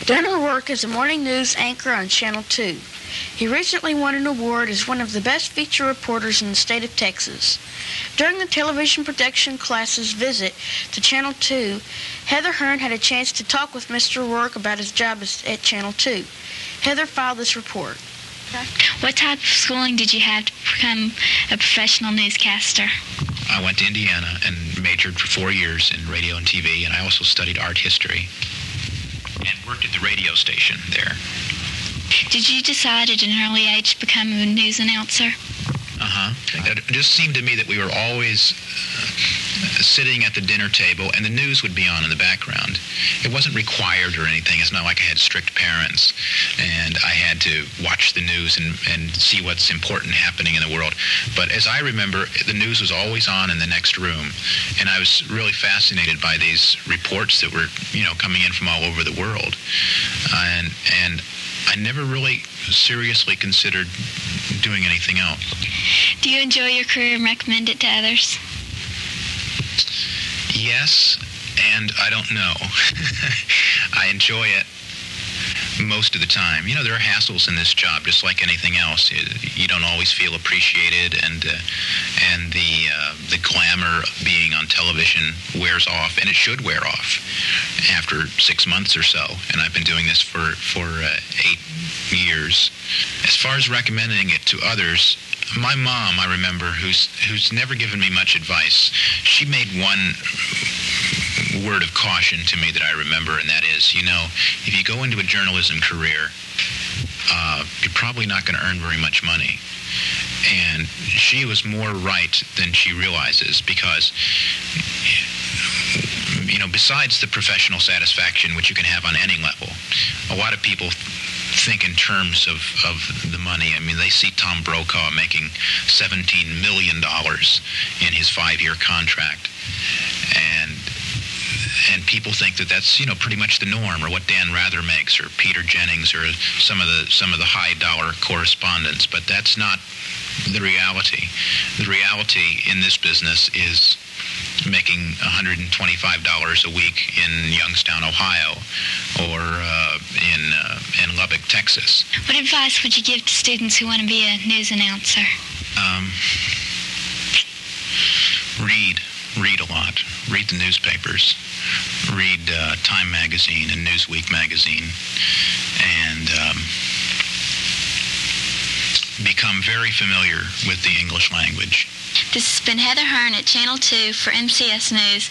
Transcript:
done her work as a morning news anchor on Channel 2. He recently won an award as one of the best feature reporters in the state of Texas. During the television production class's visit to Channel 2, Heather Hearn had a chance to talk with Mr. Rourke about his job at Channel 2. Heather filed this report. What type of schooling did you have to become a professional newscaster? I went to Indiana and majored for 4 years in radio and TV, and I also studied art history and worked at the radio station there. Did you decide at an early age to become a news announcer? It just seemed to me that we were always sitting at the dinner table, and the news would be on in the background. It wasn't required or anything. It's not like I had strict parents, and I had to watch the news and see what's important happening in the world. But as I remember, the news was always on in the next room, and I was really fascinated by these reports that were, coming in from all over the world. And I never really seriously considered doing anything else. Do you enjoy your career and recommend it to others? Yes, and I don't know. I enjoy it most of the time. There are hassles in this job, just like anything else. You don't always feel appreciated, and the glamour of being on television wears off, and it should wear off after 6 months or so. And I've been doing this for 8 years. As far as recommending it to others, my mom, I remember, who's never given me much advice, she made one word of caution to me that I remember, and that is, if you go into a journalism career, you're probably not going to earn very much money. And she was more right than she realizes, because besides the professional satisfaction, which you can have on any level, a lot of people think in terms of the money. I mean, they see Tom Brokaw making $17 million in his 5-year contract, and people think that that's pretty much the norm, or what Dan Rather makes, or Peter Jennings, or some of the high dollar correspondents. But that's not the reality. The reality in this business is making $125 a week in Youngstown, Ohio, or in Lubbock, Texas. What advice would you give to students who want to be a news announcer? Read a lot. Read the newspapers. Read Time magazine and Newsweek magazine, and become very familiar with the English language. This has been Heather Hearn at Channel 2 for MCS News.